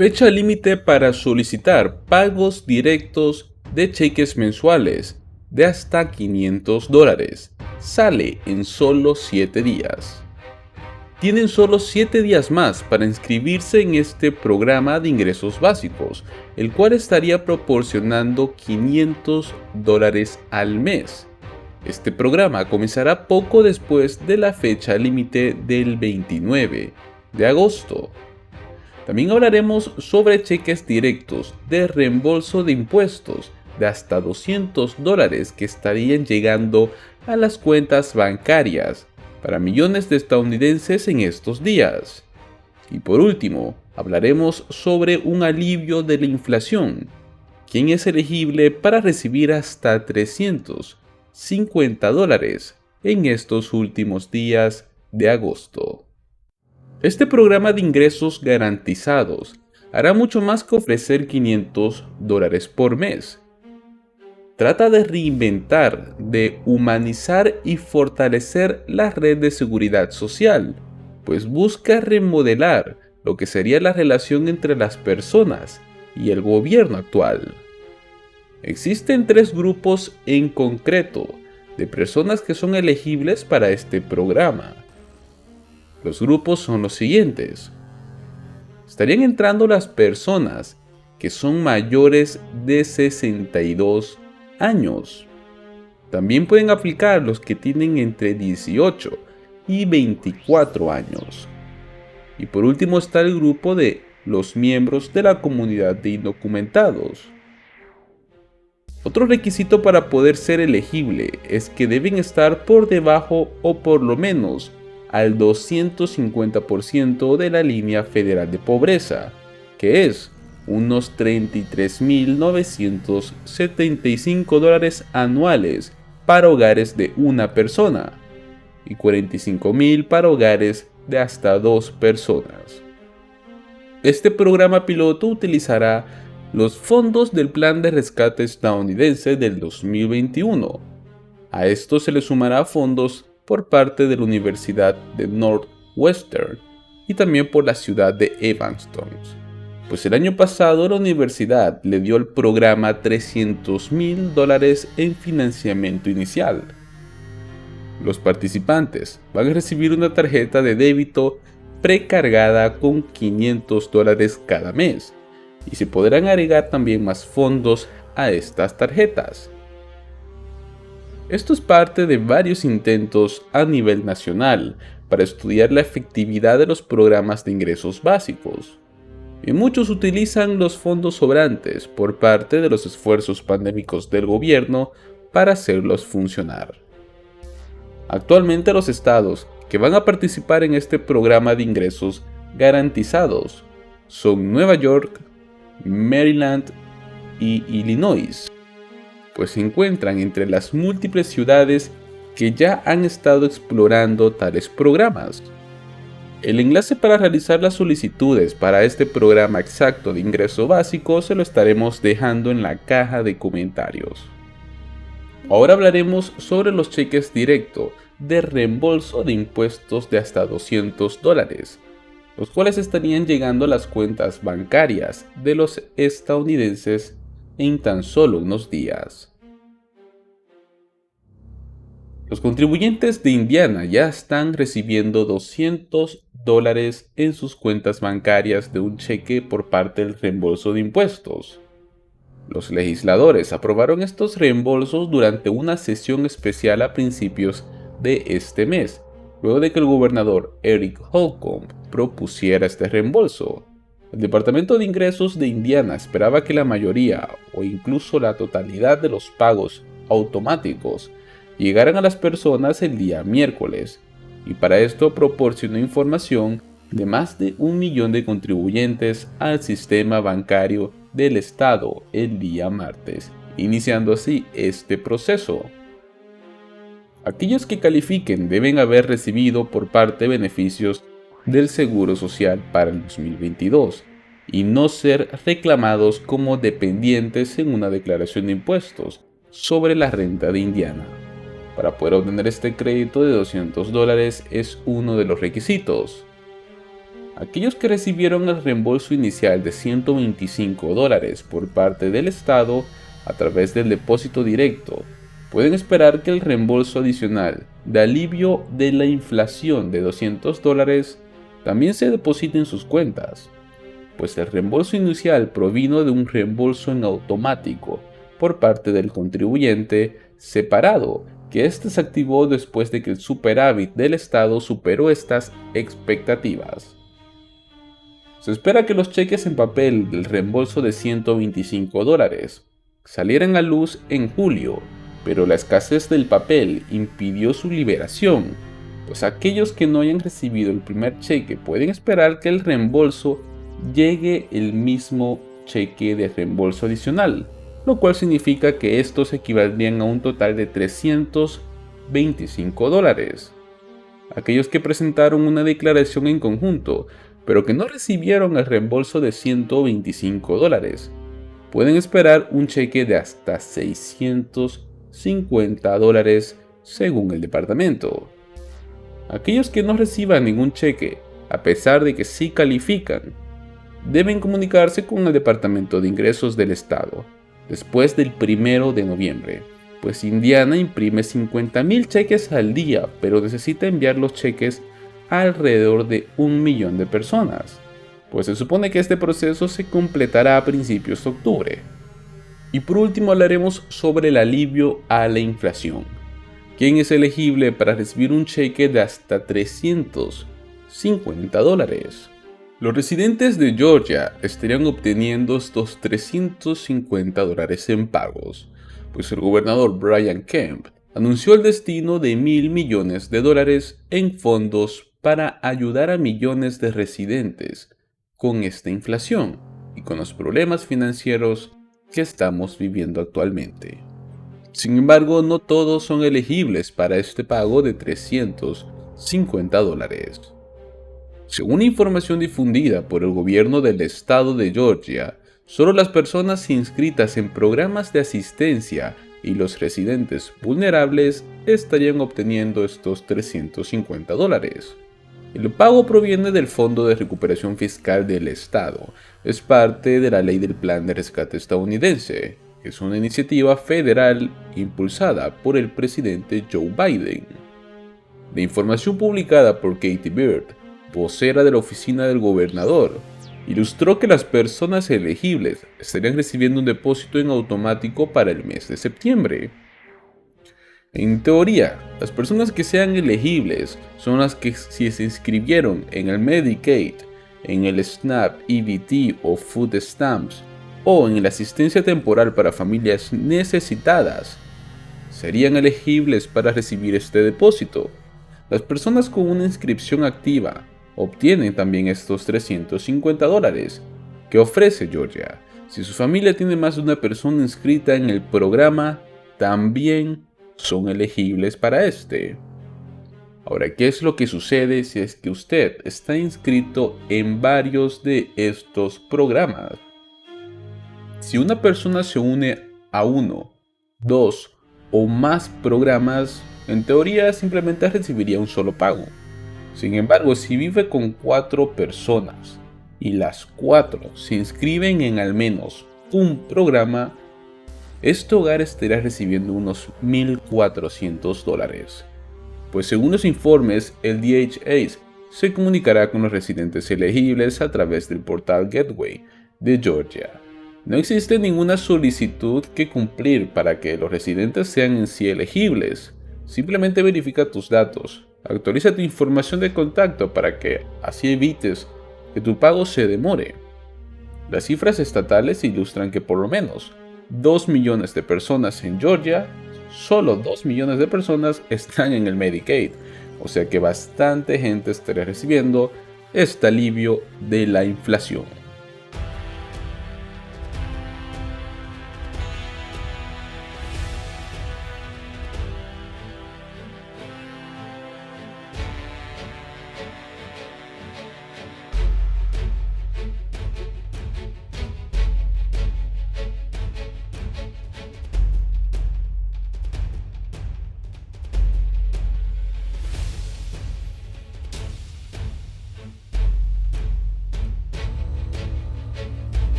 Fecha límite para solicitar pagos directos de cheques mensuales de hasta $500. Sale en solo 7 días. Tienen solo 7 días más para inscribirse en este programa de ingresos básicos, el cual estaría proporcionando $500 al mes. Este programa comenzará poco después de la fecha límite del 29 de agosto. También hablaremos sobre cheques directos de reembolso de impuestos de hasta $200 que estarían llegando a las cuentas bancarias para millones de estadounidenses en estos días. Y por último, hablaremos sobre un alivio de la inflación. ¿Quién es elegible para recibir hasta $350 en estos últimos días de agosto? Este programa de ingresos garantizados hará mucho más que ofrecer $500 por mes. Trata de reinventar, de humanizar y fortalecer la red de seguridad social, pues busca remodelar lo que sería la relación entre las personas y el gobierno actual. Existen 3 grupos en concreto de personas que son elegibles para este programa. Los grupos son los siguientes. Estarían entrando las personas que son mayores de 62 años. También pueden aplicar los que tienen entre 18 y 24 años. Y por último está el grupo de los miembros de la comunidad de indocumentados. Otro requisito para poder ser elegible es que deben estar por debajo o por lo menos al 250% de la línea federal de pobreza, que es unos $33.975 anuales para hogares de una persona y $45,000 para hogares de hasta 2 personas. Este programa piloto utilizará los fondos del Plan de Rescate estadounidense del 2021. A esto se le sumará fondos por parte de la Universidad de Northwestern y también por la ciudad de Evanston, pues el año pasado la universidad le dio al programa $300,000 en financiamiento inicial. Los participantes van a recibir una tarjeta de débito precargada con $500 cada mes y se podrán agregar también más fondos a estas tarjetas. Esto es parte de varios intentos a nivel nacional para estudiar la efectividad de los programas de ingresos básicos. Y muchos utilizan los fondos sobrantes por parte de los esfuerzos pandémicos del gobierno para hacerlos funcionar. Actualmente los estados que van a participar en este programa de ingresos garantizados son Nueva York, Maryland y Illinois, pues se encuentran entre las múltiples ciudades que ya han estado explorando tales programas. El enlace para realizar las solicitudes para este programa exacto de ingreso básico se lo estaremos dejando en la caja de comentarios. Ahora hablaremos sobre los cheques directos de reembolso de impuestos de hasta $200, los cuales estarían llegando a las cuentas bancarias de los estadounidenses en tan solo unos días. Los contribuyentes de Indiana ya están recibiendo $200 en sus cuentas bancarias de un cheque por parte del reembolso de impuestos. Los legisladores aprobaron estos reembolsos durante una sesión especial a principios de este mes, luego de que el gobernador Eric Holcomb propusiera este reembolso. El Departamento de Ingresos de Indiana esperaba que la mayoría o incluso la totalidad de los pagos automáticos llegaran a las personas el día miércoles, y para esto proporcionó información de más de 1 millón de contribuyentes al sistema bancario del estado el día martes, iniciando así este proceso. Aquellos que califiquen deben haber recibido por parte beneficios del Seguro Social para el 2022 y no ser reclamados como dependientes en una declaración de impuestos sobre la renta de Indiana. Para poder obtener este crédito de $200 es uno de los requisitos. Aquellos que recibieron el reembolso inicial de $125 por parte del Estado a través del depósito directo pueden esperar que el reembolso adicional de alivio de la inflación de $200 también se deposite en sus cuentas, pues el reembolso inicial provino de un reembolso en automático por parte del contribuyente separado, que éste se activó después de que el superávit del Estado superó estas expectativas. Se espera que los cheques en papel del reembolso de $125 salieran a luz en julio, pero la escasez del papel impidió su liberación, pues aquellos que no hayan recibido el primer cheque pueden esperar que el reembolso llegue el mismo cheque de reembolso adicional, lo cual significa que estos equivaldrían a un total de $325. Aquellos que presentaron una declaración en conjunto, pero que no recibieron el reembolso de $125, pueden esperar un cheque de hasta $650 según el departamento. Aquellos que no reciban ningún cheque, a pesar de que sí califican, deben comunicarse con el Departamento de Ingresos del Estado después del 1 de noviembre, pues Indiana imprime 50,000 cheques al día, pero necesita enviar los cheques a alrededor de 1 millón de personas, pues se supone que este proceso se completará a principios de octubre. Y por último hablaremos sobre el alivio a la inflación. ¿Quién es elegible para recibir un cheque de hasta $350? Los residentes de Georgia estarían obteniendo estos $350 en pagos, pues el gobernador Brian Kemp anunció el destino de $1,000 millones en fondos para ayudar a millones de residentes con esta inflación y con los problemas financieros que estamos viviendo actualmente. Sin embargo, no todos son elegibles para este pago de $350. Según información difundida por el gobierno del estado de Georgia, solo las personas inscritas en programas de asistencia y los residentes vulnerables estarían obteniendo estos $350. El pago proviene del Fondo de Recuperación Fiscal del Estado. Es parte de la Ley del Plan de Rescate estadounidense, que es una iniciativa federal impulsada por el presidente Joe Biden. La información publicada por Katie Bird, vocera de la oficina del gobernador, ilustró que las personas elegibles estarían recibiendo un depósito en automático para el mes de septiembre. En teoría, las personas que sean elegibles son las que si se inscribieron en el Medicaid, en el SNAP, EBT o Food Stamps, o en la asistencia temporal para familias necesitadas, serían elegibles para recibir este depósito. Las personas con una inscripción activa obtienen también estos $350 que ofrece Georgia. Si su familia tiene más de una persona inscrita en el programa, también son elegibles para este. Ahora, ¿qué es lo que sucede si es que usted está inscrito en varios de estos programas? Si una persona se une a uno, dos o más programas, en teoría simplemente recibiría un solo pago. Sin embargo, si vive con 4 personas y las 4 se inscriben en al menos un programa, este hogar estaría recibiendo unos $1,400. Pues según los informes, el DHS se comunicará con los residentes elegibles a través del portal Gateway de Georgia. No existe ninguna solicitud que cumplir para que los residentes sean en sí elegibles. Simplemente verifica tus datos, actualiza tu información de contacto para que así evites que tu pago se demore. Las cifras estatales ilustran que por lo menos 2 millones de personas en Georgia, solo 2 millones de personas están en el Medicaid, o sea que bastante gente estará recibiendo este alivio de la inflación.